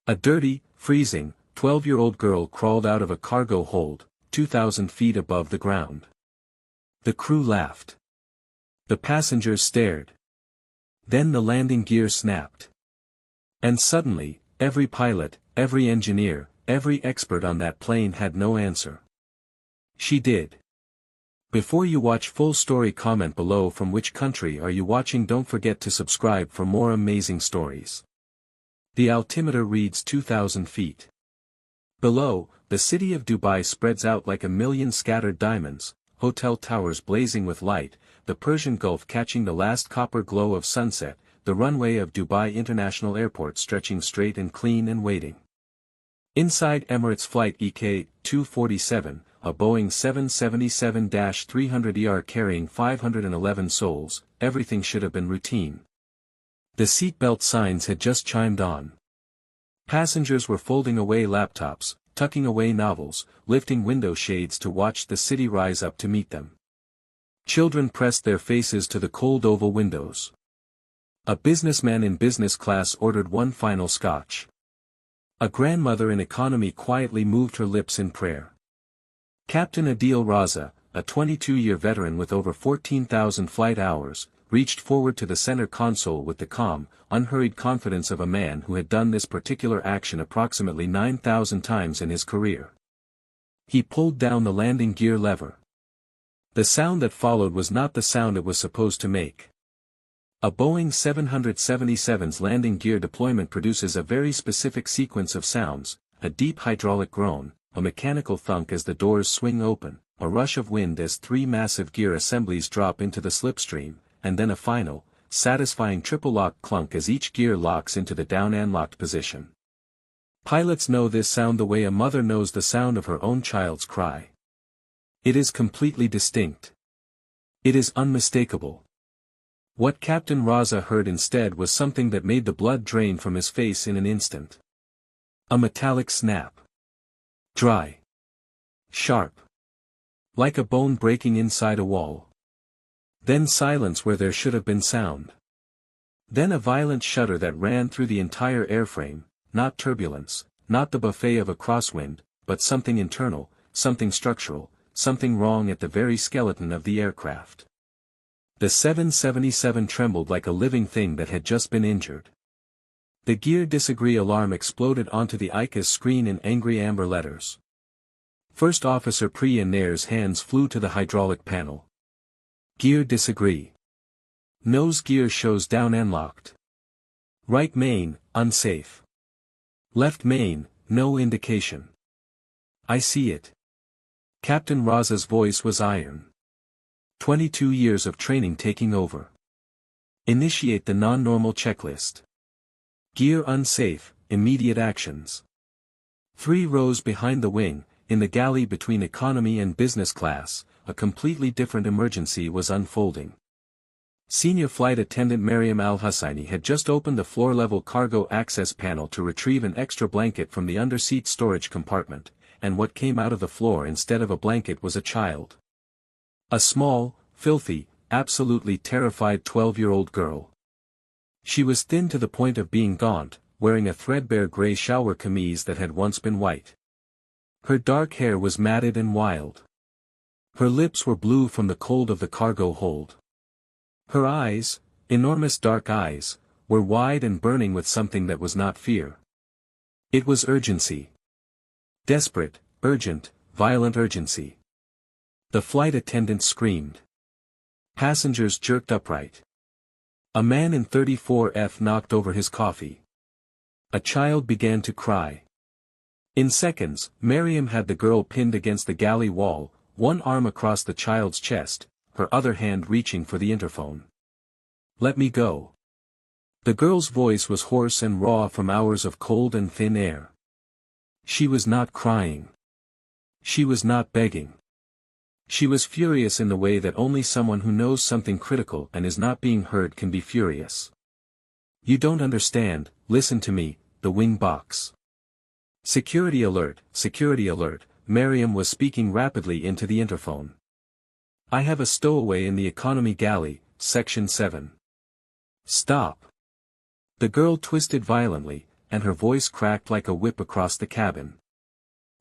A dirty, freezing, 12-year-old girl crawled out of a cargo hold, 2,000 feet above the ground. The crew laughed. The passengers stared. Then the landing gear snapped. And suddenly, every pilot, every engineer, every expert on that plane had no answer. She did. Before you watch full story, comment below from which country are you watching. Don't forget to subscribe for more amazing stories. The altimeter reads 2,000 feet. Below, the city of Dubai spreads out like a million scattered diamonds, hotel towers blazing with light, the Persian Gulf catching the last copper glow of sunset, the runway of Dubai International Airport stretching straight and clean and waiting. Inside Emirates Flight EK-247, a Boeing 777-300ER carrying 511 souls, everything should have been routine. The seatbelt signs had just chimed on. Passengers were folding away laptops, tucking away novels, lifting window shades to watch the city rise up to meet them. Children pressed their faces to the cold oval windows. A businessman in business class ordered one final scotch. A grandmother in economy quietly moved her lips in prayer. Captain Adil Raza, a 22-year veteran with over 14,000 flight hours, reached forward to the center console with the calm, unhurried confidence of a man who had done this particular action approximately 9,000 times in his career. He pulled down the landing gear lever. The sound that followed was not the sound it was supposed to make. A Boeing 777's landing gear deployment produces a very specific sequence of sounds, a deep hydraulic groan, a mechanical thunk as the doors swing open, a rush of wind as three massive gear assemblies drop into the slipstream, and then a final, satisfying triple lock clunk as each gear locks into the down and locked position. Pilots know this sound the way a mother knows the sound of her own child's cry. It is completely distinct. It is unmistakable. What Captain Raza heard instead was something that made the blood drain from his face in an instant. A metallic snap. Dry. Sharp. Like a bone breaking inside a wall. Then silence where there should have been sound. Then a violent shudder that ran through the entire airframe, not turbulence, not the buffet of a crosswind, but something internal, something structural, something wrong at the very skeleton of the aircraft. The 777 trembled like a living thing that had just been injured. The gear disagree alarm exploded onto the ICA's screen in angry amber letters. First Officer Priya Nair's hands flew to the hydraulic panel. Gear disagree. Nose gear shows down and locked. Right main, unsafe. Left main, no indication. I see it. Captain Raza's voice was iron. 22 years of training taking over. Initiate the non-normal checklist. Gear unsafe, immediate actions. 3 rows behind the wing, in the galley between economy and business class, a completely different emergency was unfolding. Senior Flight Attendant Mariam Al-Hussaini had just opened the floor-level cargo access panel to retrieve an extra blanket from the underseat storage compartment, and what came out of the floor instead of a blanket was a child. A small, filthy, absolutely terrified 12-year-old girl. She was thin to the point of being gaunt, wearing a threadbare gray shower camise that had once been white. Her dark hair was matted and wild. Her lips were blue from the cold of the cargo hold. Her eyes, enormous dark eyes, were wide and burning with something that was not fear. It was urgency. Desperate, urgent, violent urgency. The flight attendant screamed. Passengers jerked upright. A man in 34F knocked over his coffee. A child began to cry. In seconds, Mariam had the girl pinned against the galley wall, one arm across the child's chest, her other hand reaching for the interphone. Let me go. The girl's voice was hoarse and raw from hours of cold and thin air. She was not crying. She was not begging. She was furious in the way that only someone who knows something critical and is not being heard can be furious. You don't understand, listen to me, the wing box. Security alert, Mariam was speaking rapidly into the interphone. I have a stowaway in the economy galley, section 7. Stop. The girl twisted violently, and her voice cracked like a whip across the cabin.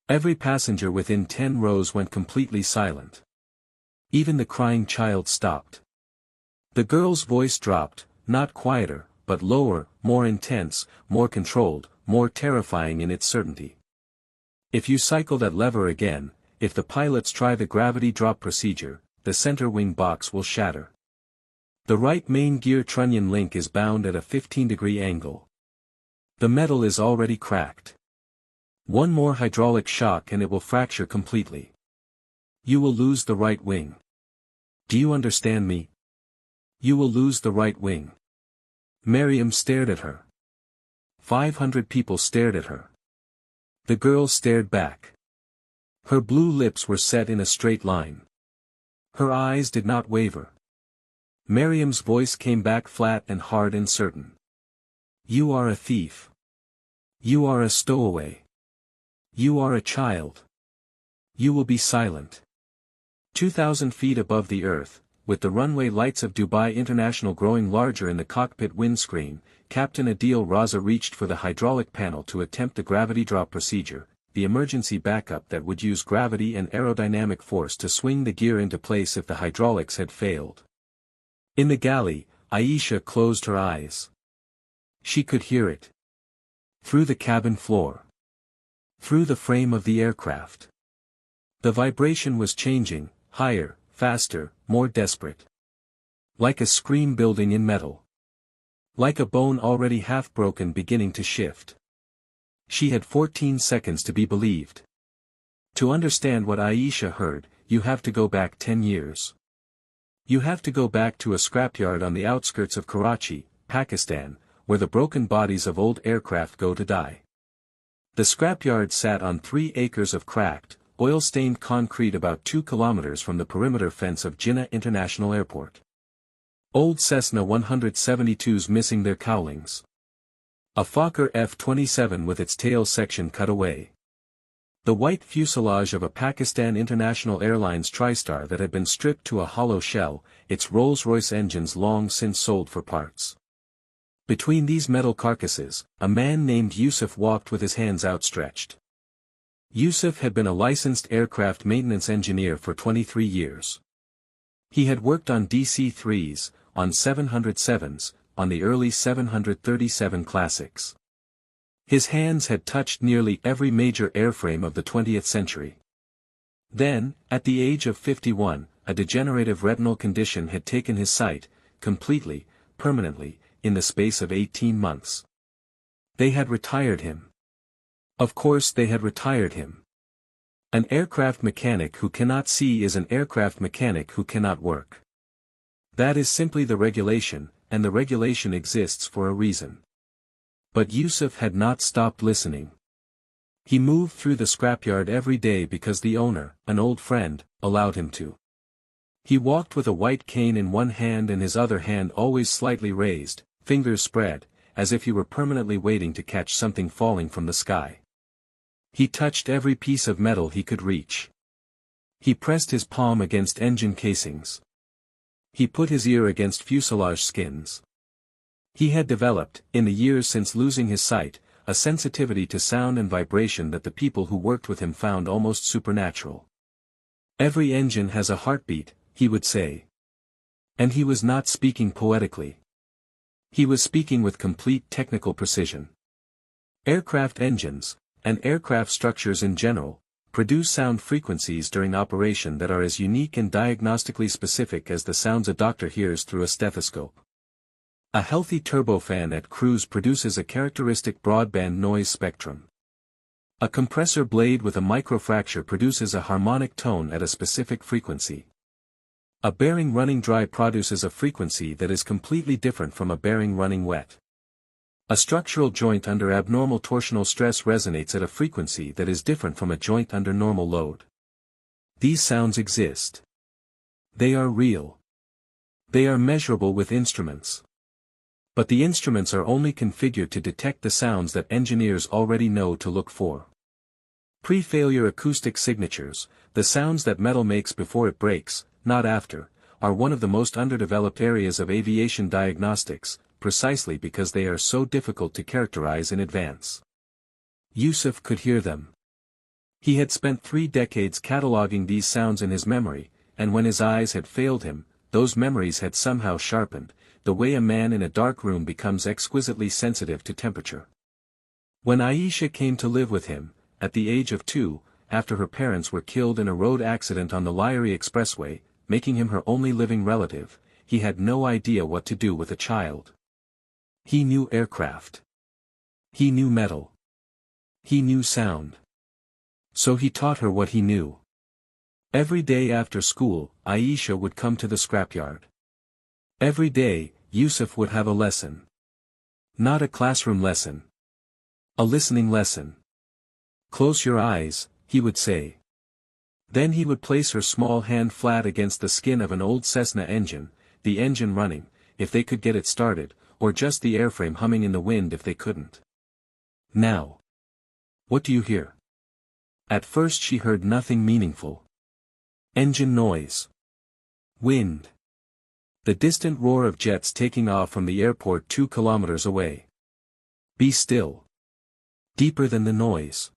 Every passenger within 10 rows went completely silent. Even the crying child stopped. The girl's voice dropped, not quieter, but lower, more intense, more controlled, more terrifying in its certainty. If you cycle that lever again, if the pilots try the gravity drop procedure, the center wing box will shatter. The right main gear trunnion link is bound at a 15-degree angle. The metal is already cracked. One more hydraulic shock and it will fracture completely. You will lose the right wing. Do you understand me? You will lose the right wing. Miriam stared at her. 500 people stared at her. The girl stared back. Her blue lips were set in a straight line. Her eyes did not waver. Miriam's voice came back flat and hard and certain. You are a thief. You are a stowaway. You are a child. You will be silent. 2,000 feet above the earth, with the runway lights of Dubai International growing larger in the cockpit windscreen, Captain Adil Raza reached for the hydraulic panel to attempt the gravity drop procedure, the emergency backup that would use gravity and aerodynamic force to swing the gear into place if the hydraulics had failed. In the galley, Aisha closed her eyes. She could hear it. Through the cabin floor. Through the frame of the aircraft. The vibration was changing, higher, faster, more desperate. Like a scream building in metal. Like a bone already half broken beginning to shift. She had 14 seconds to be believed. To understand what Aisha heard, you have to go back 10 years. You have to go back to a scrapyard on the outskirts of Karachi, Pakistan, where the broken bodies of old aircraft go to die. The scrapyard sat on 3 acres of cracked, oil-stained concrete about 2 kilometers from the perimeter fence of Jinnah International Airport. Old Cessna 172s missing their cowlings. A Fokker F-27 with its tail section cut away. The white fuselage of a Pakistan International Airlines TriStar that had been stripped to a hollow shell, its Rolls-Royce engines long since sold for parts. Between these metal carcasses, a man named Yusuf walked with his hands outstretched. Yusuf had been a licensed aircraft maintenance engineer for 23 years. He had worked on DC-3s, on 707s, on the early 737 classics. His hands had touched nearly every major airframe of the 20th century. Then, at the age of 51, a degenerative retinal condition had taken his sight, completely, permanently, in the space of 18 months. They had retired him. Of course they had retired him. An aircraft mechanic who cannot see is an aircraft mechanic who cannot work. That is simply the regulation, and the regulation exists for a reason. But Yusuf had not stopped listening. He moved through the scrapyard every day because the owner, an old friend, allowed him to. He walked with a white cane in one hand and his other hand always slightly raised, fingers spread, as if he were permanently waiting to catch something falling from the sky. He touched every piece of metal he could reach. He pressed his palm against engine casings. He put his ear against fuselage skins. He had developed, in the years since losing his sight, a sensitivity to sound and vibration that the people who worked with him found almost supernatural. Every engine has a heartbeat, he would say. And he was not speaking poetically. He was speaking with complete technical precision. Aircraft engines, and aircraft structures in general, produce sound frequencies during operation that are as unique and diagnostically specific as the sounds a doctor hears through a stethoscope. A healthy turbofan at cruise produces a characteristic broadband noise spectrum. A compressor blade with a microfracture produces a harmonic tone at a specific frequency. A bearing running dry produces a frequency that is completely different from a bearing running wet. A structural joint under abnormal torsional stress resonates at a frequency that is different from a joint under normal load. These sounds exist. They are real. They are measurable with instruments. But the instruments are only configured to detect the sounds that engineers already know to look for. Pre-failure acoustic signatures, the sounds that metal makes before it breaks, not after, are one of the most underdeveloped areas of aviation diagnostics, precisely because they are so difficult to characterize in advance. Yusuf could hear them. He had spent 3 decades cataloging these sounds in his memory, and when his eyes had failed him, those memories had somehow sharpened, the way a man in a dark room becomes exquisitely sensitive to temperature. When Aisha came to live with him, at the age of 2, after her parents were killed in a road accident on the Lyri Expressway, making him her only living relative, he had no idea what to do with a child. He knew aircraft. He knew metal. He knew sound. So he taught her what he knew. Every day after school, Aisha would come to the scrapyard. Every day, Yusuf would have a lesson. Not a classroom lesson. A listening lesson. "Close your eyes," he would say. Then he would place her small hand flat against the skin of an old Cessna engine, the engine running, if they could get it started, or just the airframe humming in the wind if they couldn't. "Now. What do you hear?" At first she heard nothing meaningful. Engine noise. Wind. The distant roar of jets taking off from the airport 2 kilometers away. Be still. Deeper than the noise.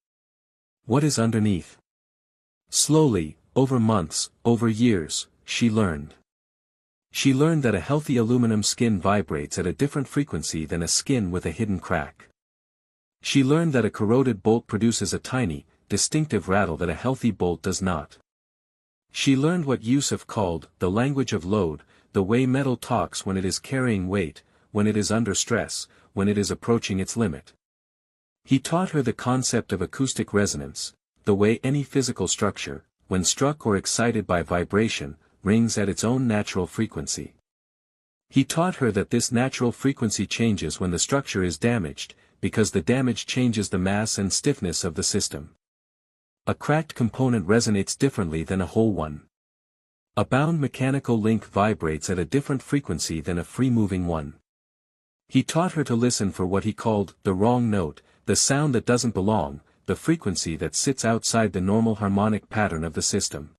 What is underneath? Slowly, over months, over years, she learned. She learned that a healthy aluminum skin vibrates at a different frequency than a skin with a hidden crack. She learned that a corroded bolt produces a tiny, distinctive rattle that a healthy bolt does not. She learned what Yusuf called the language of load, the way metal talks when it is carrying weight, when it is under stress, when it is approaching its limit. He taught her the concept of acoustic resonance, the way any physical structure, when struck or excited by vibration, rings at its own natural frequency. He taught her that this natural frequency changes when the structure is damaged, because the damage changes the mass and stiffness of the system. A cracked component resonates differently than a whole one. A bound mechanical link vibrates at a different frequency than a free-moving one. He taught her to listen for what he called the wrong note, the sound that doesn't belong, the frequency that sits outside the normal harmonic pattern of the system.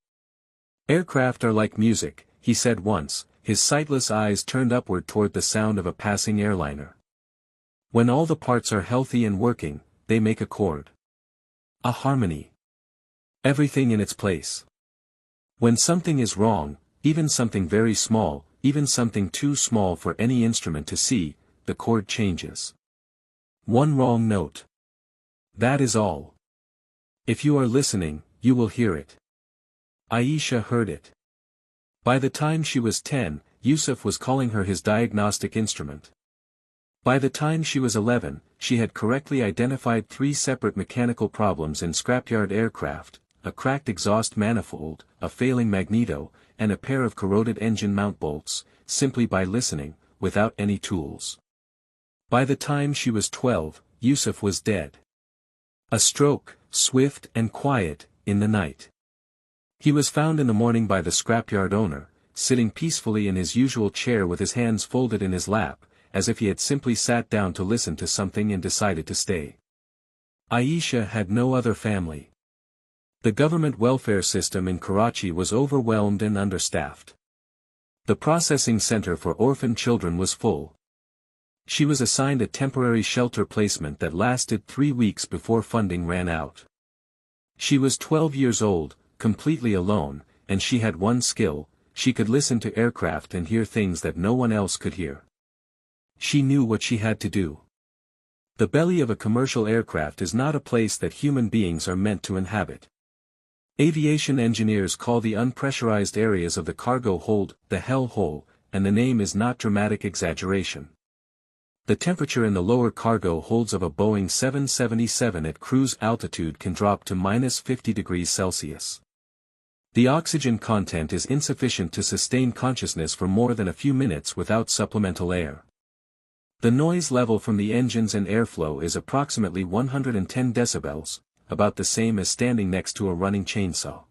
"Aircraft are like music," he said once, his sightless eyes turned upward toward the sound of a passing airliner. "When all the parts are healthy and working, they make a chord. A harmony. Everything in its place. When something is wrong, even something very small, even something too small for any instrument to see, the chord changes. One wrong note. That is all. If you are listening, you will hear it." Aisha heard it. By the time she was 10, Yusuf was calling her his diagnostic instrument. By the time she was 11, she had correctly identified 3 separate mechanical problems in scrapyard aircraft: a cracked exhaust manifold, a failing magneto, and a pair of corroded engine mount bolts, simply by listening, without any tools. By the time she was 12, Yusuf was dead. A stroke, swift and quiet, in the night. He was found in the morning by the scrapyard owner, sitting peacefully in his usual chair with his hands folded in his lap, as if he had simply sat down to listen to something and decided to stay. Aisha had no other family. The government welfare system in Karachi was overwhelmed and understaffed. The processing center for orphan children was full. She was assigned a temporary shelter placement that lasted 3 weeks before funding ran out. She was 12 years old, completely alone, and she had one skill: she could listen to aircraft and hear things that no one else could hear. She knew what she had to do. The belly of a commercial aircraft is not a place that human beings are meant to inhabit. Aviation engineers call the unpressurized areas of the cargo hold the hell hole, and the name is not dramatic exaggeration. The temperature in the lower cargo holds of a Boeing 777 at cruise altitude can drop to -50 degrees Celsius. The oxygen content is insufficient to sustain consciousness for more than a few minutes without supplemental air. The noise level from the engines and airflow is approximately 110 decibels, about the same as standing next to a running chainsaw.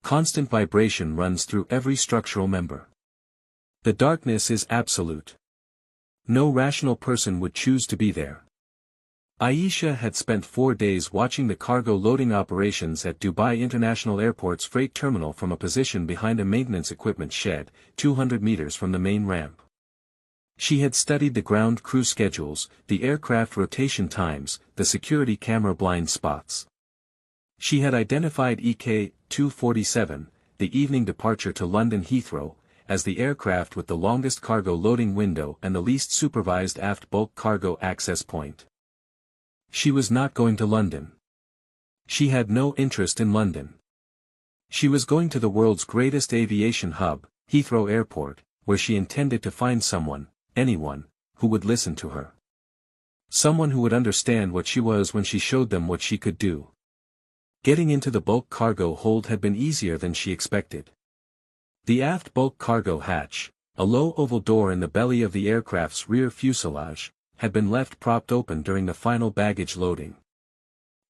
Constant vibration runs through every structural member. The darkness is absolute. No rational person would choose to be there. Aisha had spent 4 days watching the cargo loading operations at Dubai International Airport's freight terminal from a position behind a maintenance equipment shed, 200 meters from the main ramp. She had studied the ground crew schedules, the aircraft rotation times, the security camera blind spots. She had identified EK-247, the evening departure to London Heathrow, as the aircraft with the longest cargo loading window and the least supervised aft bulk cargo access point. She was not going to London. She had no interest in London. She was going to the world's greatest aviation hub, Heathrow Airport, where she intended to find someone, anyone, who would listen to her. Someone who would understand what she was when she showed them what she could do. Getting into the bulk cargo hold had been easier than she expected. The aft bulk cargo hatch, a low oval door in the belly of the aircraft's rear fuselage, had been left propped open during the final baggage loading.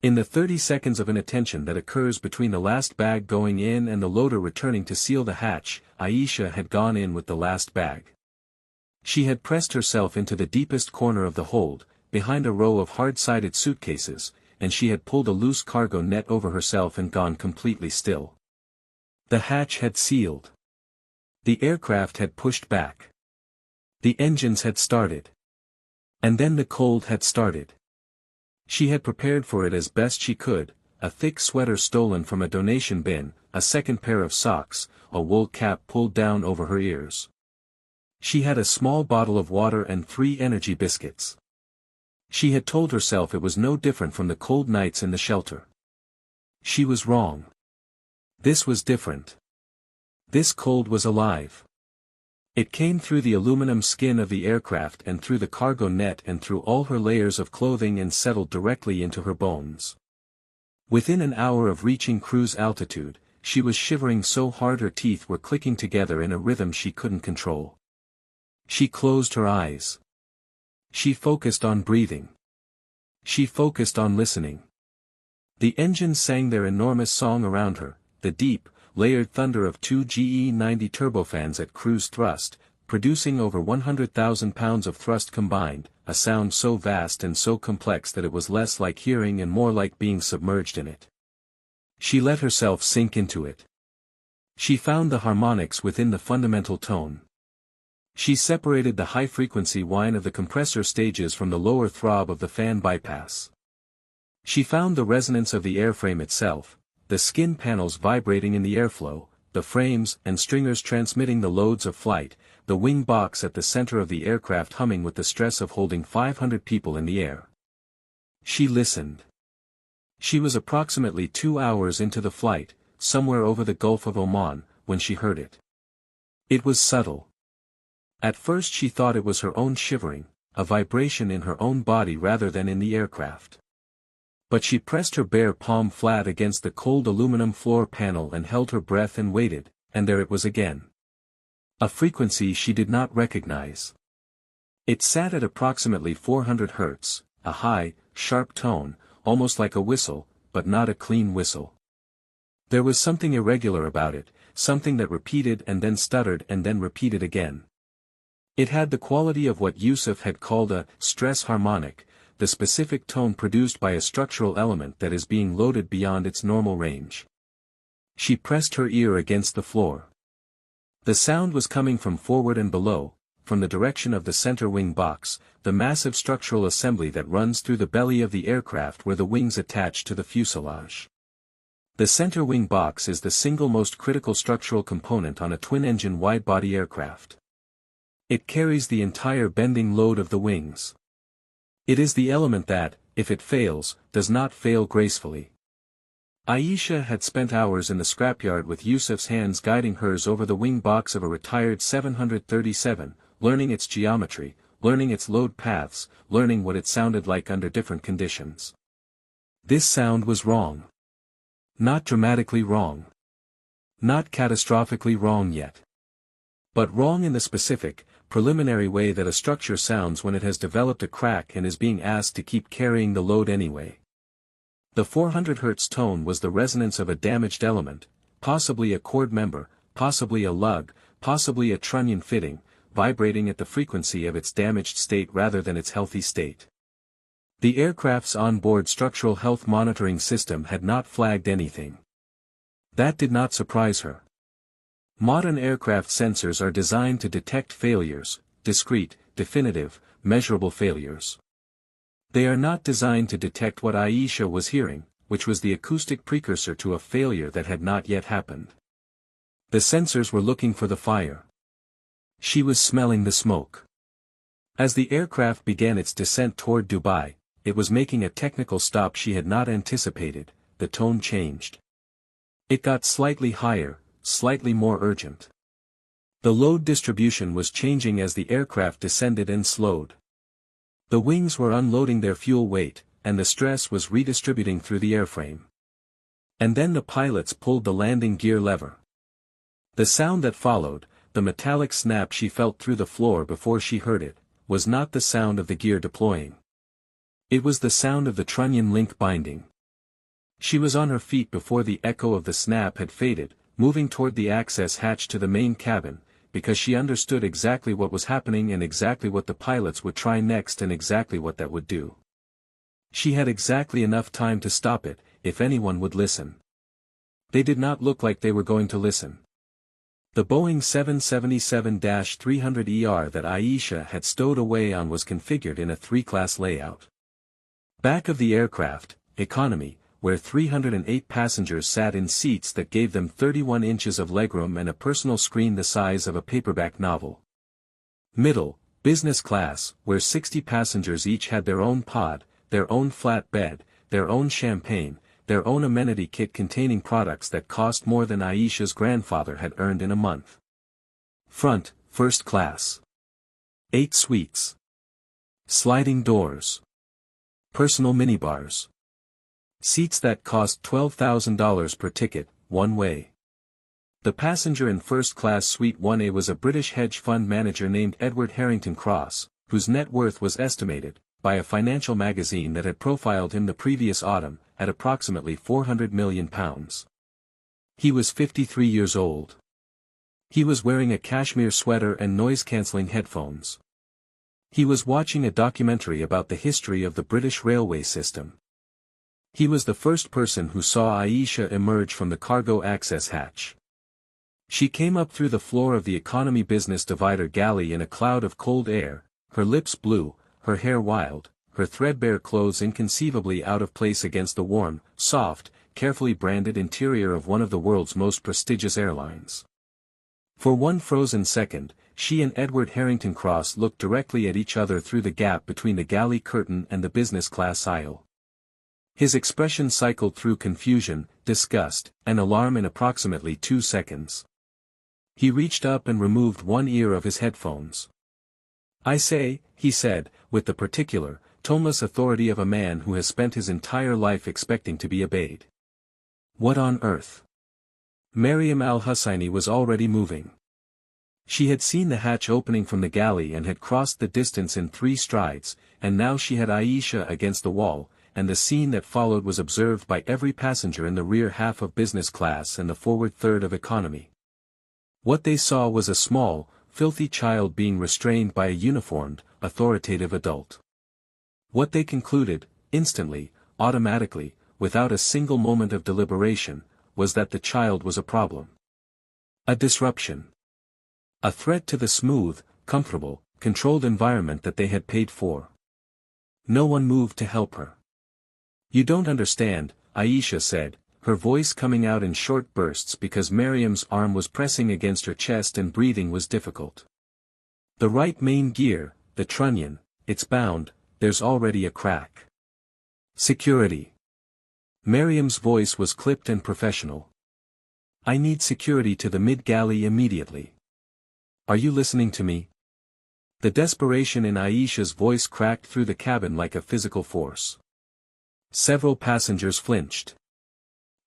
In the 30 seconds of inattention that occurs between the last bag going in and the loader returning to seal the hatch, Aisha had gone in with the last bag. She had pressed herself into the deepest corner of the hold, behind a row of hard-sided suitcases, and she had pulled a loose cargo net over herself and gone completely still. The hatch had sealed. The aircraft had pushed back. The engines had started. And then the cold had started. She had prepared for it as best she could, a thick sweater stolen from a donation bin, a second pair of socks, a wool cap pulled down over her ears. She had a small bottle of water and 3 energy biscuits. She had told herself it was no different from the cold nights in the shelter. She was wrong. This was different. This cold was alive. It came through the aluminum skin of the aircraft and through the cargo net and through all her layers of clothing and settled directly into her bones. Within an hour of reaching cruise altitude, she was shivering so hard her teeth were clicking together in a rhythm she couldn't control. She closed her eyes. She focused on breathing. She focused on listening. The engines sang their enormous song around her, the deep, layered thunder of 2 GE90 turbofans at cruise thrust, producing over 100,000 pounds of thrust combined, a sound so vast and so complex that it was less like hearing and more like being submerged in it. She let herself sink into it. She found the harmonics within the fundamental tone. She separated the high-frequency whine of the compressor stages from the lower throb of the fan bypass. She found the resonance of the airframe itself, the skin panels vibrating in the airflow, the frames and stringers transmitting the loads of flight, the wing box at the center of the aircraft humming with the stress of holding 500 people in the air. She listened. She was approximately 2 hours into the flight, somewhere over the Gulf of Oman, when she heard it. It was subtle. At first she thought it was her own shivering, a vibration in her own body rather than in the aircraft. But she pressed her bare palm flat against the cold aluminum floor panel and held her breath and waited, and there it was again. A frequency she did not recognize. It sat at approximately 400 Hz, a high, sharp tone, almost like a whistle, but not a clean whistle. There was something irregular about it, something that repeated and then stuttered and then repeated again. It had the quality of what Yusuf had called a stress harmonic, the specific tone produced by a structural element that is being loaded beyond its normal range. She pressed her ear against the floor. The sound was coming from forward and below, from the direction of the center wing box, the massive structural assembly that runs through the belly of the aircraft where the wings attach to the fuselage. The center wing box is the single most critical structural component on a twin-engine wide-body aircraft. It carries the entire bending load of the wings. It is the element that, if it fails, does not fail gracefully. Aisha had spent hours in the scrapyard with Yusuf's hands guiding hers over the wing box of a retired 737, learning its geometry, learning its load paths, learning what it sounded like under different conditions. This sound was wrong. Not dramatically wrong. Not catastrophically wrong yet. But wrong in the specific, preliminary way that a structure sounds when it has developed a crack and is being asked to keep carrying the load anyway. The 400 Hz tone was the resonance of a damaged element, possibly a cord member, possibly a lug, possibly a trunnion fitting, vibrating at the frequency of its damaged state rather than its healthy state. The aircraft's onboard structural health monitoring system had not flagged anything. That did not surprise her. Modern aircraft sensors are designed to detect failures, discrete, definitive, measurable failures. They are not designed to detect what Aisha was hearing, which was the acoustic precursor to a failure that had not yet happened. The sensors were looking for the fire. She was smelling the smoke. As the aircraft began its descent toward Dubai, it was making a technical stop she had not anticipated. The tone changed. It got slightly higher, slightly more urgent. The load distribution was changing as the aircraft descended and slowed. The wings were unloading their fuel weight, and the stress was redistributing through the airframe. And then the pilots pulled the landing gear lever. The sound that followed, the metallic snap she felt through the floor before she heard it, was not the sound of the gear deploying. It was the sound of the trunnion link binding. She was on her feet before the echo of the snap had faded, moving toward the access hatch to the main cabin, because she understood exactly what was happening and exactly what the pilots would try next and exactly what that would do. She had exactly enough time to stop it, if anyone would listen. They did not look like they were going to listen. The Boeing 777-300ER that Aisha had stowed away on was configured in a three-class layout. Back of the aircraft, economy, where 308 passengers sat in seats that gave them 31 inches of legroom and a personal screen the size of a paperback novel. Middle, business class, where 60 passengers each had their own pod, their own flat bed, their own champagne, their own amenity kit containing products that cost more than Aisha's grandfather had earned in a month. Front, first class. 8 suites. Sliding doors. Personal minibars. Seats that cost $12,000 per ticket, one way. The passenger in first-class Suite 1A was a British hedge fund manager named Edward Harrington Cross, whose net worth was estimated, by a financial magazine that had profiled him the previous autumn, at approximately £400 million. He was 53 years old. He was wearing a cashmere sweater and noise-cancelling headphones. He was watching a documentary about the history of the British railway system. He was the first person who saw Aisha emerge from the cargo access hatch. She came up through the floor of the economy business divider galley in a cloud of cold air, her lips blue, her hair wild, her threadbare clothes inconceivably out of place against the warm, soft, carefully branded interior of one of the world's most prestigious airlines. For one frozen second, she and Edward Harrington Cross looked directly at each other through the gap between the galley curtain and the business class aisle. His expression cycled through confusion, disgust, and alarm in approximately 2 seconds. He reached up and removed one ear of his headphones. "I say," he said, with the particular, toneless authority of a man who has spent his entire life expecting to be obeyed. "What on earth?" Maryam al-Husseini was already moving. She had seen the hatch opening from the galley and had crossed the distance in 3 strides, and now she had Aisha against the wall, and the scene that followed was observed by every passenger in the rear half of business class and the forward third of economy. What they saw was a small, filthy child being restrained by a uniformed, authoritative adult. What they concluded, instantly, automatically, without a single moment of deliberation, was that the child was a problem. A disruption. A threat to the smooth, comfortable, controlled environment that they had paid for. No one moved to help her. "You don't understand," Aisha said, her voice coming out in short bursts because Maryam's arm was pressing against her chest and breathing was difficult. "The right main gear, the trunnion, it's bound, there's already a crack. Security." Maryam's voice was clipped and professional. "I need security to the mid-galley immediately. Are you listening to me?" The desperation in Aisha's voice cracked through the cabin like a physical force. Several passengers flinched.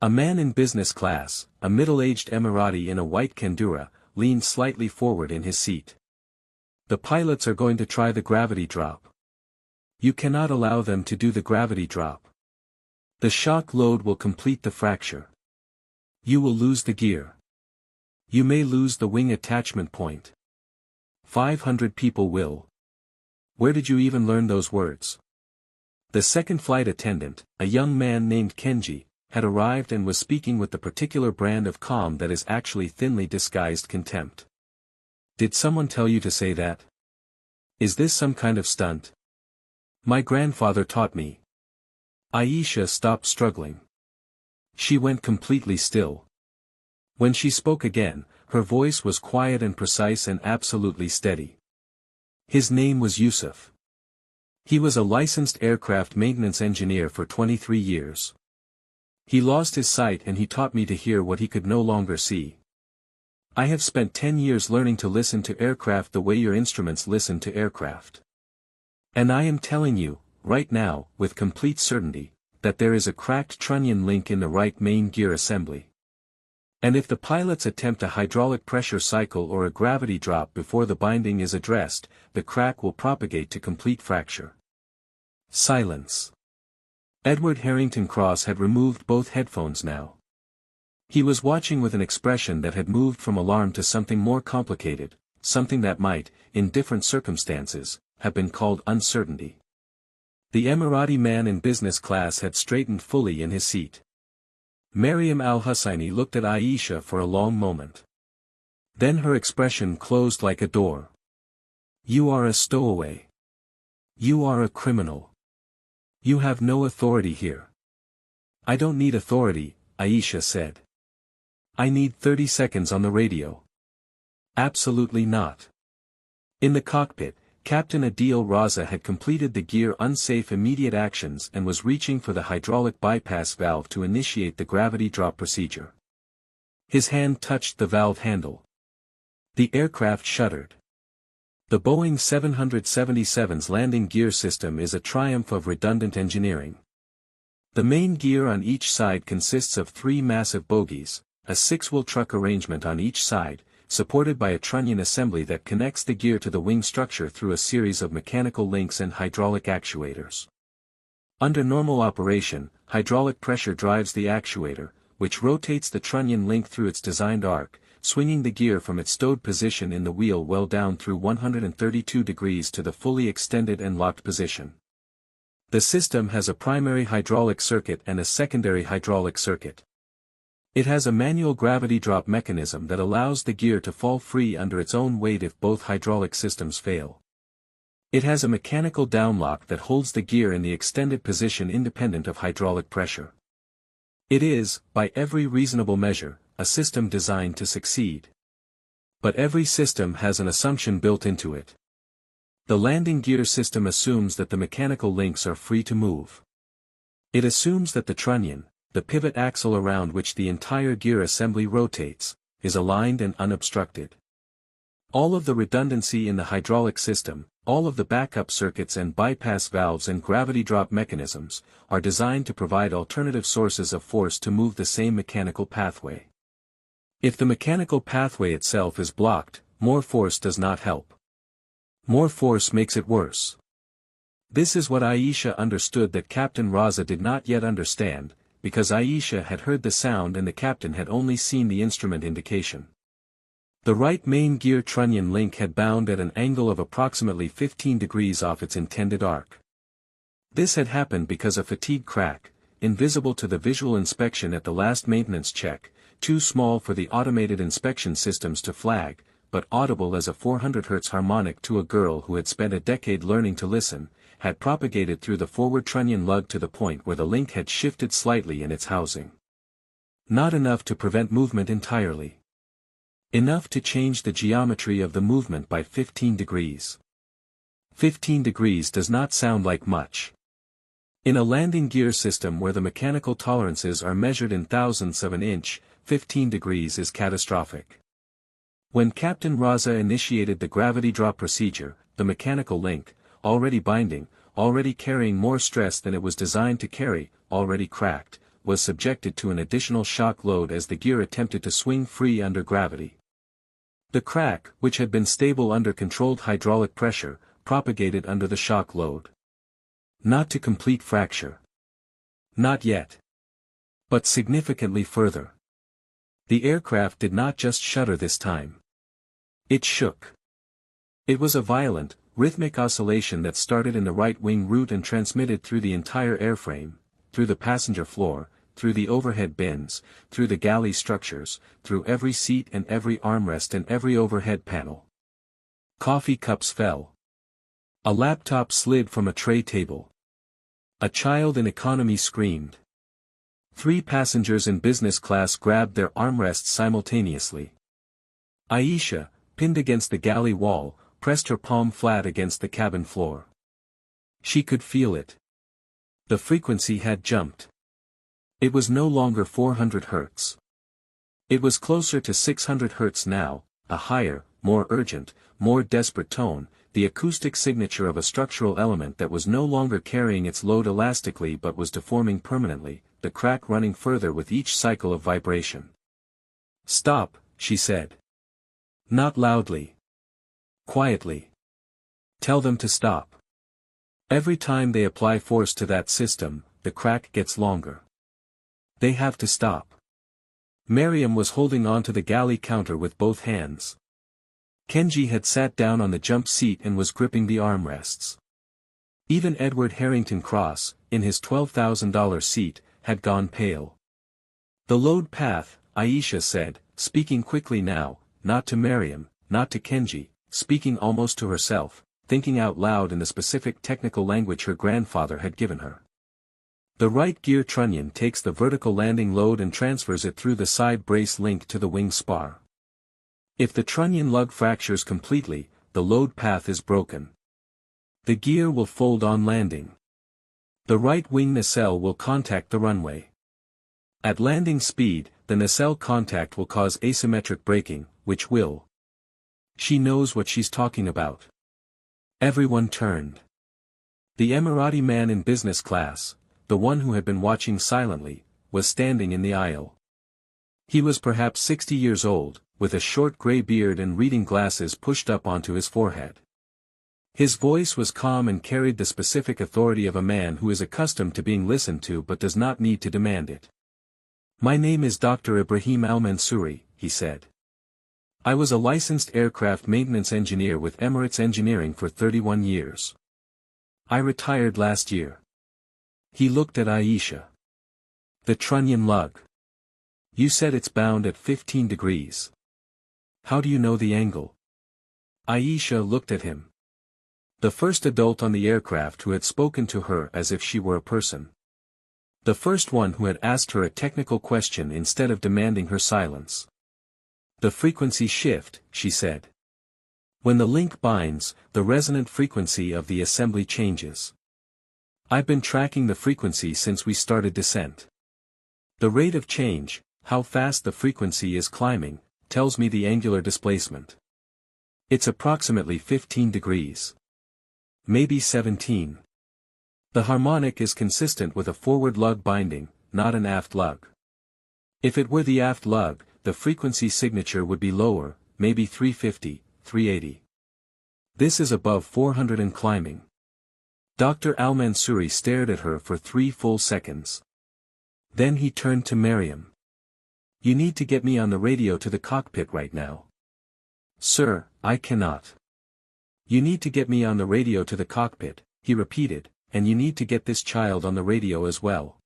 A man in business class, a middle-aged Emirati in a white kandura, leaned slightly forward in his seat. "The pilots are going to try the gravity drop. You cannot allow them to do the gravity drop. The shock load will complete the fracture. You will lose the gear. You may lose the wing attachment point. 500 people will." Where did you even learn those words? The second flight attendant, a young man named Kenji, had arrived and was speaking with the particular brand of calm that is actually thinly disguised contempt. "Did someone tell you to say that?" Is this some kind of stunt? My grandfather taught me. Aisha stopped struggling. She went completely still. When she spoke again, her voice was quiet and precise and absolutely steady. His name was Yusuf. He was a licensed aircraft maintenance engineer for 23 years. He lost his sight and he taught me to hear what he could no longer see. I have spent 10 years learning to listen to aircraft the way your instruments listen to aircraft. And I am telling you, right now, with complete certainty, that there is a cracked trunnion link in the right main gear assembly. And if the pilots attempt a hydraulic pressure cycle or a gravity drop before the binding is addressed, the crack will propagate to complete fracture. Silence. Edward Harrington Cross had removed both headphones now. He was watching with an expression that had moved from alarm to something more complicated, something that might, in different circumstances, have been called uncertainty. The Emirati man in business class had straightened fully in his seat. Mariam al-Husseini looked at Aisha for a long moment. Then her expression closed like a door. You are a stowaway. You are a criminal. You have no authority here. I don't need authority, Aisha said. I need 30 seconds on the radio. Absolutely not. In the cockpit, Captain Adil Raza had completed the gear unsafe immediate actions and was reaching for the hydraulic bypass valve to initiate the gravity drop procedure. His hand touched the valve handle. The aircraft shuddered. The Boeing 777's landing gear system is a triumph of redundant engineering. The main gear on each side consists of 3 massive bogies, a 6-wheel truck arrangement on each side, supported by a trunnion assembly that connects the gear to the wing structure through a series of mechanical links and hydraulic actuators. Under normal operation, hydraulic pressure drives the actuator, which rotates the trunnion link through its designed arc, swinging the gear from its stowed position in the wheel well down through 132 degrees to the fully extended and locked position. The system has a primary hydraulic circuit and a secondary hydraulic circuit. It has a manual gravity drop mechanism that allows the gear to fall free under its own weight if both hydraulic systems fail. It has a mechanical downlock that holds the gear in the extended position independent of hydraulic pressure. It is, by every reasonable measure, a system designed to succeed. But every system has an assumption built into it. The landing gear system assumes that the mechanical links are free to move. It assumes that the trunnion, the pivot axle around which the entire gear assembly rotates, is aligned and unobstructed. All of the redundancy in the hydraulic system, all of the backup circuits and bypass valves and gravity drop mechanisms, are designed to provide alternative sources of force to move the same mechanical pathway. If the mechanical pathway itself is blocked, more force does not help. More force makes it worse. This is what Aisha understood that Captain Raza did not yet understand, because Aisha had heard the sound and the captain had only seen the instrument indication. The right main gear trunnion link had bound at an angle of approximately 15 degrees off its intended arc. This had happened because a fatigue crack, invisible to the visual inspection at the last maintenance check, too small for the automated inspection systems to flag, but audible as a 400 Hz harmonic to a girl who had spent a decade learning to listen, had propagated through the forward trunnion lug to the point where the link had shifted slightly in its housing. Not enough to prevent movement entirely. Enough to change the geometry of the movement by 15 degrees. 15 degrees does not sound like much. In a landing gear system where the mechanical tolerances are measured in thousandths of an inch, 15 degrees is catastrophic. When Captain Raza initiated the gravity drop procedure, the mechanical link, already binding, already carrying more stress than it was designed to carry, already cracked, was subjected to an additional shock load as the gear attempted to swing free under gravity. The crack, which had been stable under controlled hydraulic pressure, propagated under the shock load. Not to complete fracture. Not yet. But significantly further. The aircraft did not just shudder this time. It shook. It was a violent, rhythmic oscillation that started in the right wing root and transmitted through the entire airframe, through the passenger floor, through the overhead bins, through the galley structures, through every seat and every armrest and every overhead panel. Coffee cups fell. A laptop slid from a tray table. A child in economy screamed. 3 passengers in business class grabbed their armrests simultaneously. Aisha, pinned against the galley wall, pressed her palm flat against the cabin floor. She could feel it. The frequency had jumped. It was no longer 400 Hz. It was closer to 600 Hz now, a higher, more urgent, more desperate tone, the acoustic signature of a structural element that was no longer carrying its load elastically but was deforming permanently, the crack running further with each cycle of vibration. "Stop," she said. Not loudly. Quietly. "Tell them to stop. Every time they apply force to that system, the crack gets longer. They have to stop." Miriam was holding onto the galley counter with both hands. Kenji had sat down on the jump seat and was gripping the armrests. Even Edward Harrington Cross, in his $12,000 seat, had gone pale. "The load path," Aisha said, speaking quickly now, not to Miriam, not to Kenji, speaking almost to herself, thinking out loud in the specific technical language her grandfather had given her. "The right gear trunnion takes the vertical landing load and transfers it through the side brace link to the wing spar. If the trunnion lug fractures completely, the load path is broken. The gear will fold on landing. The right wing nacelle will contact the runway. At landing speed, the nacelle contact will cause asymmetric braking, which will." She knows what she's talking about. Everyone turned. The Emirati man in business class, the one who had been watching silently, was standing in the aisle. He was perhaps 60 years old, with a short gray beard and reading glasses pushed up onto his forehead. His voice was calm and carried the specific authority of a man who is accustomed to being listened to but does not need to demand it. "My name is Dr. Ibrahim Al-Mansouri," he said. "I was a licensed aircraft maintenance engineer with Emirates Engineering for 31 years. I retired last year." He looked at Aisha. "The trunnion lug. You said it's bound at 15 degrees. How do you know the angle?" Aisha looked at him. The first adult on the aircraft who had spoken to her as if she were a person. The first one who had asked her a technical question instead of demanding her silence. "The frequency shift," she said. "When the link binds, the resonant frequency of the assembly changes. I've been tracking the frequency since we started descent. The rate of change, how fast the frequency is climbing, tells me the angular displacement. It's approximately 15 degrees. Maybe 17. The harmonic is consistent with a forward lug binding, not an aft lug. If it were the aft lug, the frequency signature would be lower, maybe 350, 380. This is above 400 and climbing." Dr. Al-Mansouri stared at her for 3 full seconds. Then he turned to Miriam. "You need to get me on the radio to the cockpit right now." "Sir, I cannot." "You need to get me on the radio to the cockpit," he repeated, "and you need to get this child on the radio as well.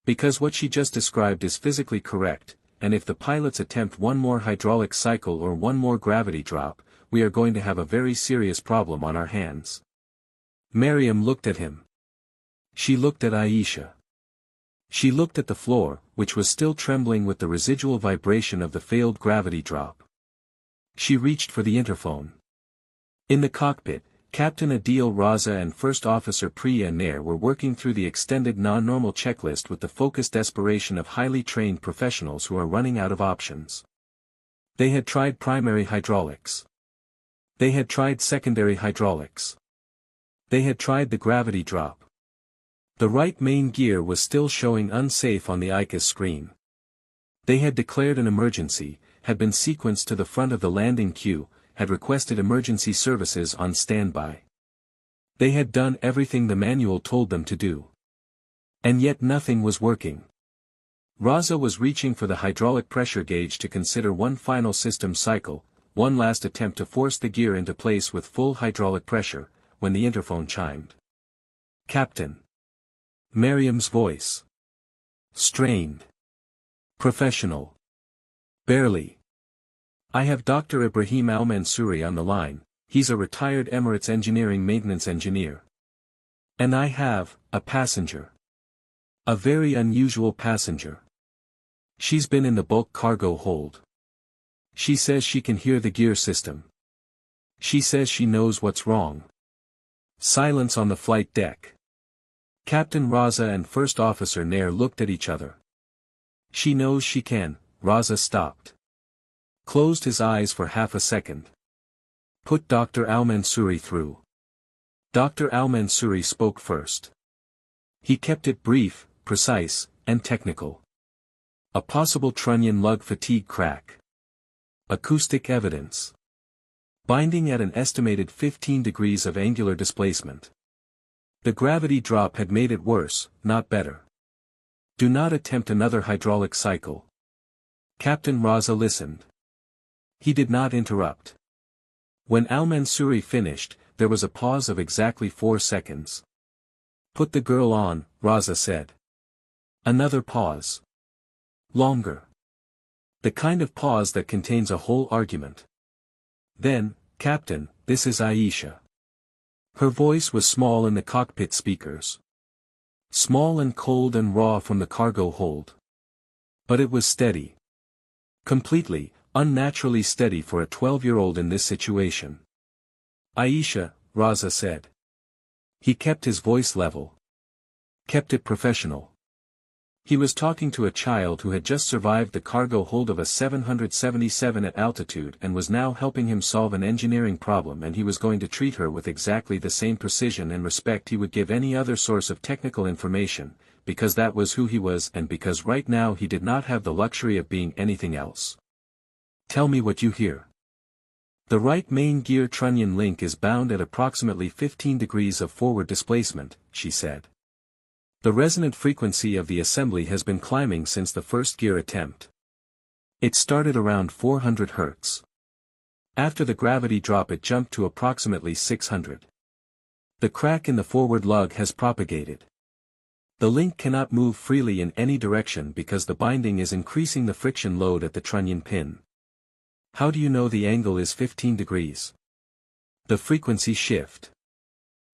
Because what she just described is physically correct, and if the pilots attempt one more hydraulic cycle or one more gravity drop, we are going to have a very serious problem on our hands." Miriam looked at him. She looked at Aisha. She looked at the floor, which was still trembling with the residual vibration of the failed gravity drop. She reached for the interphone. In the cockpit, Captain Adil Raza and First Officer Priya Nair were working through the extended non-normal checklist with the focused desperation of highly trained professionals who are running out of options. They had tried primary hydraulics. They had tried secondary hydraulics. They had tried the gravity drop. The right main gear was still showing unsafe on the ICAS screen. They had declared an emergency, had been sequenced to the front of the landing queue, had requested emergency services on standby. They had done everything the manual told them to do. And yet nothing was working. Raza was reaching for the hydraulic pressure gauge to consider one final system cycle, one last attempt to force the gear into place with full hydraulic pressure, when the interphone chimed. "Captain." Miriam's voice. Strained. Professional. "Barely. I have Dr. Ibrahim Al-Mansouri on the line," He's a retired Emirates engineering maintenance engineer. And I have a passenger. A very unusual passenger. She's been in the bulk cargo hold. She says she can hear the gear system. She says she knows what's wrong. Silence on the flight deck. Captain Raza and First Officer Nair looked at each other. She knows she can. Raza stopped. Closed his eyes for half a second. Put Dr. Al-Mansouri through. Dr. Al-Mansouri spoke first. He kept it brief, precise, and technical. A possible trunnion lug fatigue crack. Acoustic evidence. Binding at an estimated 15 degrees of angular displacement. The gravity drop had made it worse, not better. Do not attempt another hydraulic cycle. Captain Raza listened. He did not interrupt. When Al-Mansouri finished, there was a pause of exactly 4 seconds. Put the girl on, Raza said. Another pause. Longer. The kind of pause that contains a whole argument. Then, Captain, this is Aisha. Her voice was small in the cockpit speakers. Small and cold and raw from the cargo hold. But it was steady. Completely, unnaturally steady for a 12-year-old in this situation. Aisha, Raza said. He kept his voice level. Kept it professional. He was talking to a child who had just survived the cargo hold of a 777 at altitude and was now helping him solve an engineering problem, and he was going to treat her with exactly the same precision and respect he would give any other source of technical information, because that was who he was and because right now he did not have the luxury of being anything else. Tell me what you hear. The right main gear trunnion link is bound at approximately 15 degrees of forward displacement, she said. The resonant frequency of the assembly has been climbing since the first gear attempt. It started around 400 Hz. After the gravity drop it jumped to approximately 600. The crack in the forward lug has propagated. The link cannot move freely in any direction because the binding is increasing the friction load at the trunnion pin. How do you know the angle is 15 degrees? The frequency shift.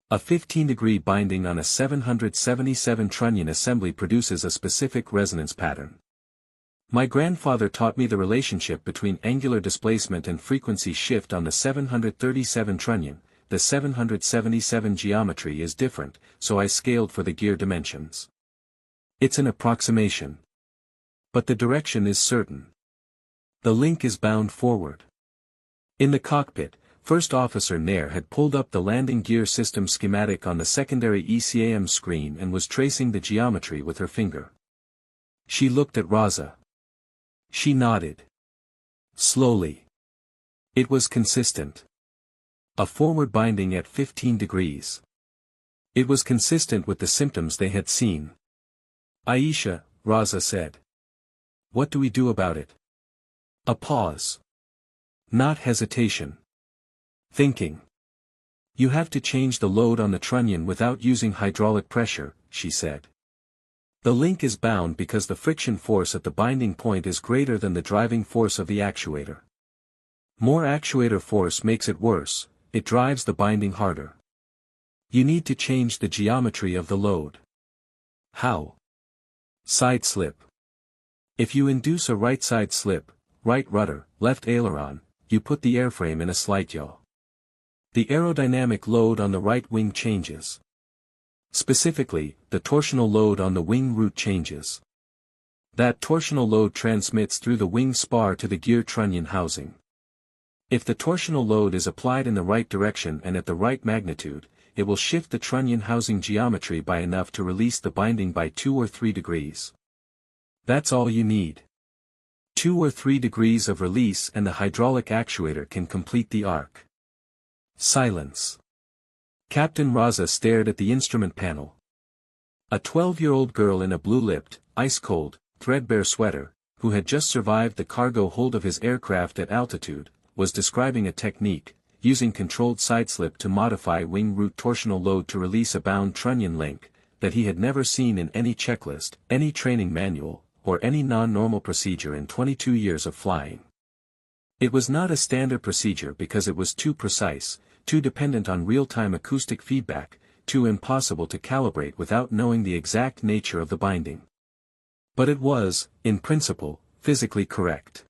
A 15-degree binding on a 777 trunnion assembly produces a specific resonance pattern. My grandfather taught me the relationship between angular displacement and frequency shift on the 737 trunnion. The 777 geometry is different, so I scaled for the gear dimensions. It's an approximation. But the direction is certain. The link is bound forward. In the cockpit, First Officer Nair had pulled up the landing gear system schematic on the secondary ECAM screen and was tracing the geometry with her finger. She looked at Raza. She nodded. Slowly. It was consistent. A forward binding at 15 degrees. It was consistent with the symptoms they had seen. Aisha, Raza said. What do we do about it? A pause. Not hesitation. Thinking. You have to change the load on the trunnion without using hydraulic pressure, she said. The link is bound because the friction force at the binding point is greater than the driving force of the actuator. More actuator force makes it worse, it drives the binding harder. You need to change the geometry of the load. How? Side slip. If you induce a right side slip, right rudder, left aileron, you put the airframe in a slight yaw. The aerodynamic load on the right wing changes. Specifically, the torsional load on the wing root changes. That torsional load transmits through the wing spar to the gear trunnion housing. If the torsional load is applied in the right direction and at the right magnitude, it will shift the trunnion housing geometry by enough to release the binding by 2 or 3 degrees. That's all you need. 2 or 3 degrees of release and the hydraulic actuator can complete the arc. Silence. Captain Raza stared at the instrument panel. A 12-year-old girl in a blue-lipped, ice-cold, threadbare sweater, who had just survived the cargo hold of his aircraft at altitude, was describing a technique, using controlled sideslip to modify wing root torsional load to release a bound trunnion link, that he had never seen in any checklist, any training manual, or any non-normal procedure in 22 years of flying. It was not a standard procedure because it was too precise, too dependent on real-time acoustic feedback, too impossible to calibrate without knowing the exact nature of the binding. But it was, in principle, physically correct.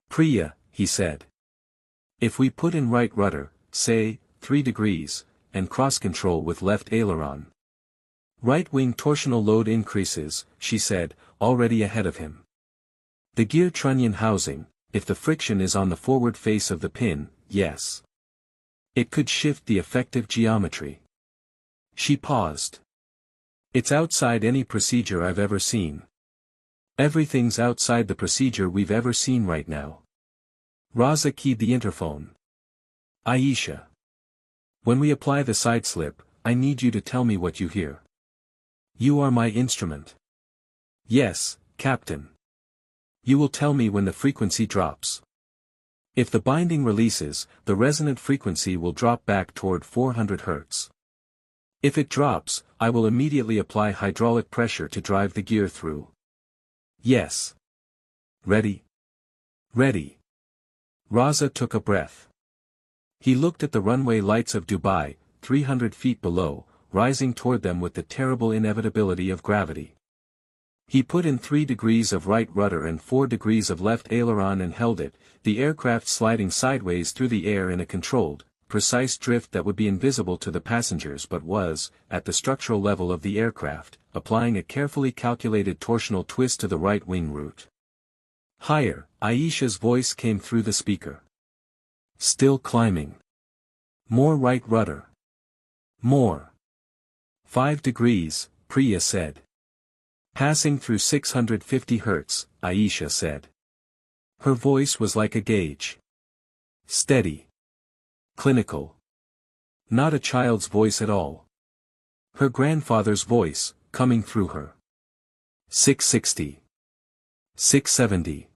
"Priya," he said. "If we put in right rudder, say, 3 degrees, and cross-control with left aileron. Right wing torsional load increases," she said, already ahead of him. "The gear trunnion housing, if the friction is on the forward face of the pin, yes. It could shift the effective geometry." She paused. "It's outside any procedure I've ever seen. Everything's outside the procedure we've ever seen right now." Raza keyed the interphone. "Aisha. When we apply the side slip, I need you to tell me what you hear. You are my instrument." "Yes, Captain. You will tell me when the frequency drops. If the binding releases, the resonant frequency will drop back toward 400 Hz. If it drops, I will immediately apply hydraulic pressure to drive the gear through." "Yes. Ready?" "Ready." Raza took a breath. He looked at the runway lights of Dubai, 300 feet below, rising toward them with the terrible inevitability of gravity. He put in 3 degrees of right rudder and 4 degrees of left aileron and held it, the aircraft sliding sideways through the air in a controlled, precise drift that would be invisible to the passengers but was, at the structural level of the aircraft, applying a carefully calculated torsional twist to the right wing root. "Higher," Aisha's voice came through the speaker. "Still climbing. More right rudder. More. 5 degrees, Priya said. "Passing through 650 Hz, Aisha said. Her voice was like a gauge. Steady. Clinical. Not a child's voice at all. Her grandfather's voice, coming through her. 660. 670.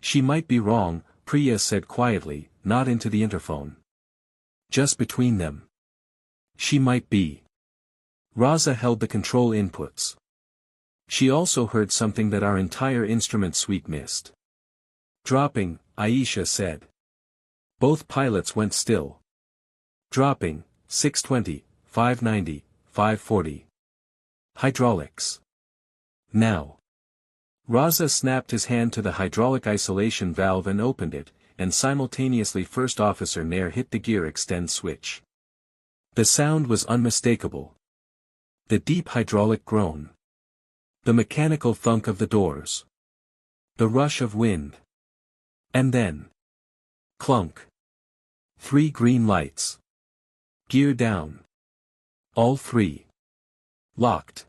"She might be wrong," Priya said quietly, not into the interphone. "Just between them. She might be." Raza held the control inputs. She also heard something that our entire instrument suite missed. "Dropping," Aisha said. Both pilots went still. "Dropping, 620, 590, 540. Hydraulics. Now." Raza snapped his hand to the hydraulic isolation valve and opened it, and simultaneously First Officer Nair hit the gear extend switch. The sound was unmistakable. The deep hydraulic groan. The mechanical thunk of the doors. The rush of wind. And then. Clunk. 3 green lights. Gear down. All 3. Locked.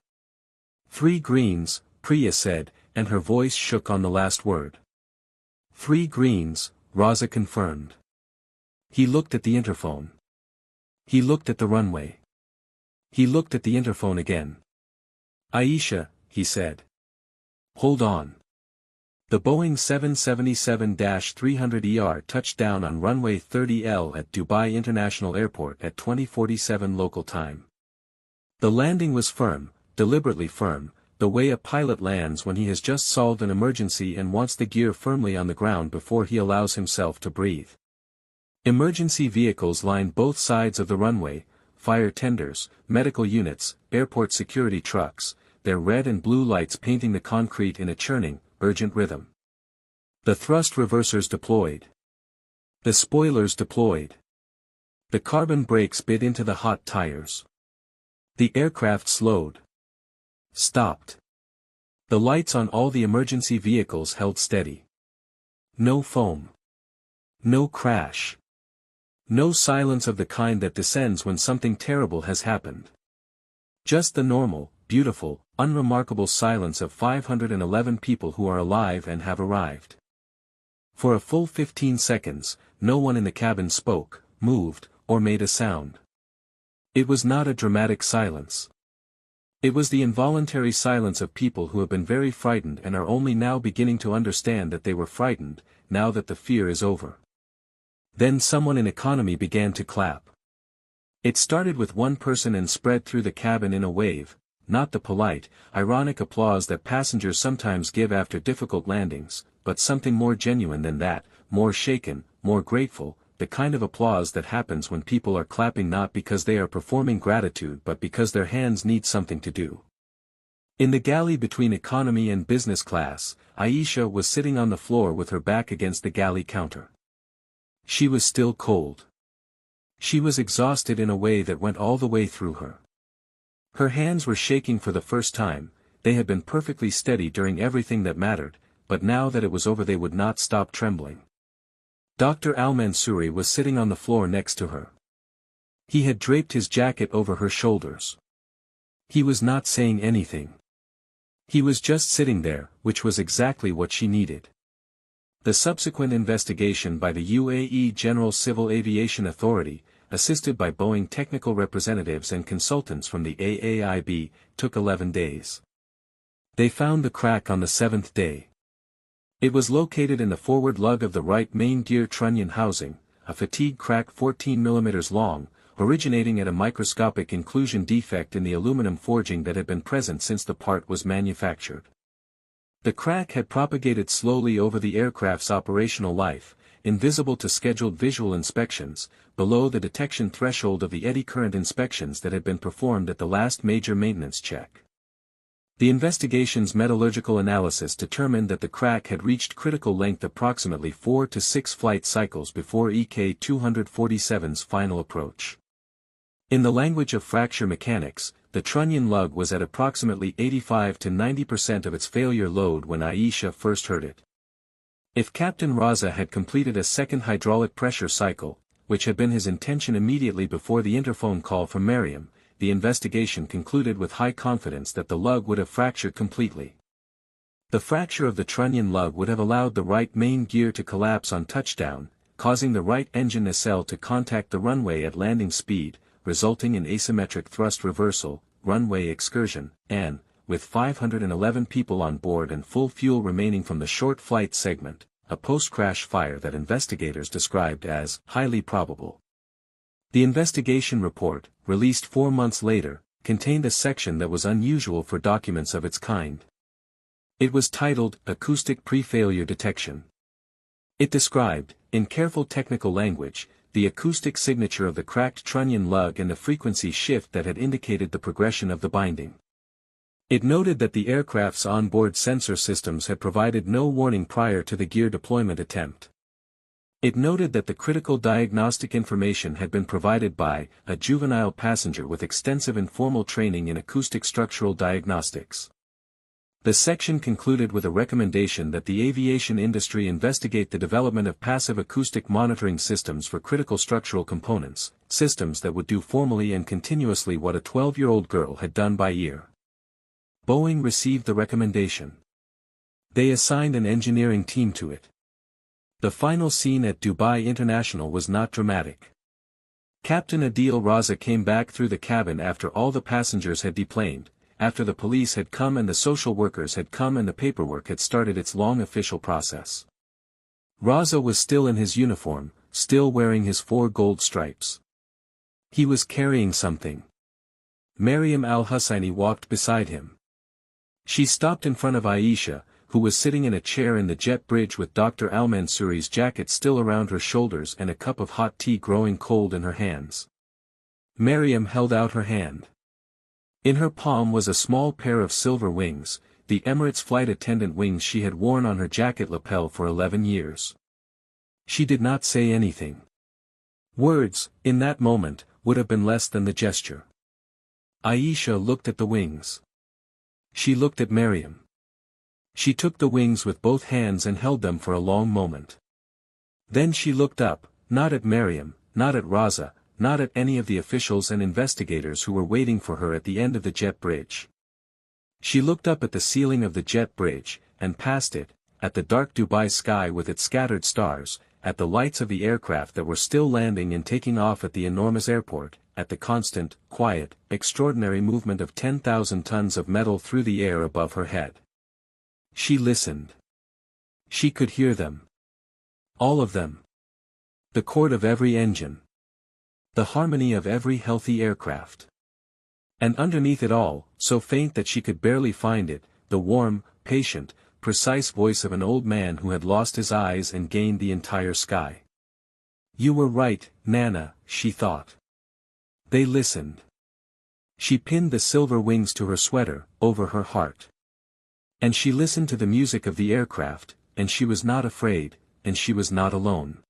3 greens, Priya said, and her voice shook on the last word. 3 greens, Raza confirmed. He looked at the interphone. He looked at the runway. He looked at the interphone again. "Aisha," he said. "Hold on." The Boeing 777-300ER touched down on runway 30L at Dubai International Airport at 20:47 local time. The landing was firm, deliberately firm, the way a pilot lands when he has just solved an emergency and wants the gear firmly on the ground before he allows himself to breathe. Emergency vehicles lined both sides of the runway, fire tenders, medical units, airport security trucks, their red and blue lights painting the concrete in a churning, urgent rhythm. The thrust reversers deployed. The spoilers deployed. The carbon brakes bit into the hot tires. The aircraft slowed. Stopped. The lights on all the emergency vehicles held steady. No foam. No crash. No silence of the kind that descends when something terrible has happened. Just the normal, beautiful, unremarkable silence of 511 people who are alive and have arrived. For a full 15 seconds, no one in the cabin spoke, moved, or made a sound. It was not a dramatic silence. It was the involuntary silence of people who have been very frightened and are only now beginning to understand that they were frightened, now that the fear is over. Then someone in economy began to clap. It started with one person and spread through the cabin in a wave, not the polite, ironic applause that passengers sometimes give after difficult landings, but something more genuine than that, more shaken, more grateful, the kind of applause that happens when people are clapping not because they are performing gratitude but because their hands need something to do. In the galley between economy and business class, Aisha was sitting on the floor with her back against the galley counter. She was still cold. She was exhausted in a way that went all the way through her. Her hands were shaking for the first time. They had been perfectly steady during everything that mattered, but now that it was over they would not stop trembling. Dr. Al-Mansuri was sitting on the floor next to her. He had draped his jacket over her shoulders. He was not saying anything. He was just sitting there, which was exactly what she needed. The subsequent investigation by the UAE General Civil Aviation Authority, assisted by Boeing technical representatives and consultants from the AAIB, took 11 days. They found the crack on the 7th day. It was located in the forward lug of the right main gear trunnion housing, a fatigue crack 14 mm long, originating at a microscopic inclusion defect in the aluminum forging that had been present since the part was manufactured. The crack had propagated slowly over the aircraft's operational life, invisible to scheduled visual inspections, below the detection threshold of the eddy current inspections that had been performed at the last major maintenance check. The investigation's metallurgical analysis determined that the crack had reached critical length approximately 4 to 6 flight cycles before EK-247's final approach. In the language of fracture mechanics, the trunnion lug was at approximately 85 to 90% of its failure load when Aisha first heard it. If Captain Raza had completed a second hydraulic pressure cycle, which had been his intention immediately before the interphone call from Mariam, the investigation concluded with high confidence that the lug would have fractured completely. The fracture of the trunnion lug would have allowed the right main gear to collapse on touchdown, causing the right engine nacelle to contact the runway at landing speed, resulting in asymmetric thrust reversal, runway excursion, and, with 511 people on board and full fuel remaining from the short flight segment, a post-crash fire that investigators described as highly probable. The investigation report, released 4 months later, contained a section that was unusual for documents of its kind. It was titled Acoustic Pre-Failure Detection. It described, in careful technical language, the acoustic signature of the cracked trunnion lug and the frequency shift that had indicated the progression of the binding. It noted that the aircraft's onboard sensor systems had provided no warning prior to the gear deployment attempt. It noted that the critical diagnostic information had been provided by a juvenile passenger with extensive informal training in acoustic structural diagnostics. The section concluded with a recommendation that the aviation industry investigate the development of passive acoustic monitoring systems for critical structural components, systems that would do formally and continuously what a 12-year-old girl had done by ear. Boeing received the recommendation. They assigned an engineering team to it. The final scene at Dubai International was not dramatic. Captain Adil Raza came back through the cabin after all the passengers had deplaned, after the police had come and the social workers had come and the paperwork had started its long official process. Raza was still in his uniform, still wearing his 4 gold stripes. He was carrying something. Mariam al-Husseini walked beside him. She stopped in front of Aisha, who was sitting in a chair in the jet bridge with Dr. Al-Mansuri's jacket still around her shoulders and a cup of hot tea growing cold in her hands. Mariam held out her hand. In her palm was a small pair of silver wings, the Emirates flight attendant wings she had worn on her jacket lapel for 11 years. She did not say anything. Words, in that moment, would have been less than the gesture. Aisha looked at the wings. She looked at Mariam. She took the wings with both hands and held them for a long moment. Then she looked up, not at Mariam, not at Raza, not at any of the officials and investigators who were waiting for her at the end of the jet bridge. She looked up at the ceiling of the jet bridge, and past it, at the dark Dubai sky with its scattered stars, at the lights of the aircraft that were still landing and taking off at the enormous airport, at the constant, quiet, extraordinary movement of 10,000 tons of metal through the air above her head. She listened. She could hear them. All of them. The chord of every engine. The harmony of every healthy aircraft. And underneath it all, so faint that she could barely find it, the warm, patient, precise voice of an old man who had lost his eyes and gained the entire sky. You were right, Nana, she thought. They listened. She pinned the silver wings to her sweater, over her heart. And she listened to the music of the aircraft, and she was not afraid, and she was not alone.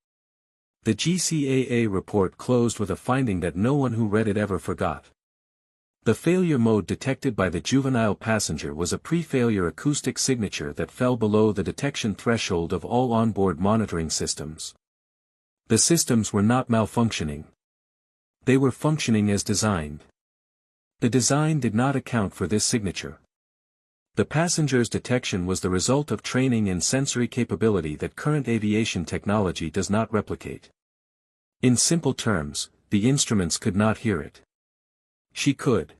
The GCAA report closed with a finding that no one who read it ever forgot. The failure mode detected by the juvenile passenger was a pre-failure acoustic signature that fell below the detection threshold of all onboard monitoring systems. The systems were not malfunctioning. They were functioning as designed. The design did not account for this signature. The passenger's detection was the result of training and sensory capability that current aviation technology does not replicate. In simple terms, the instruments could not hear it. She could.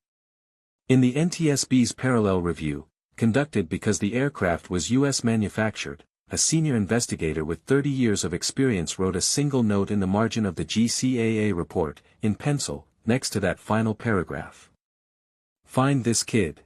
In the NTSB's parallel review, conducted because the aircraft was U.S. manufactured, a senior investigator with 30 years of experience wrote a single note in the margin of the GCAA report, in pencil, next to that final paragraph. Find this kid.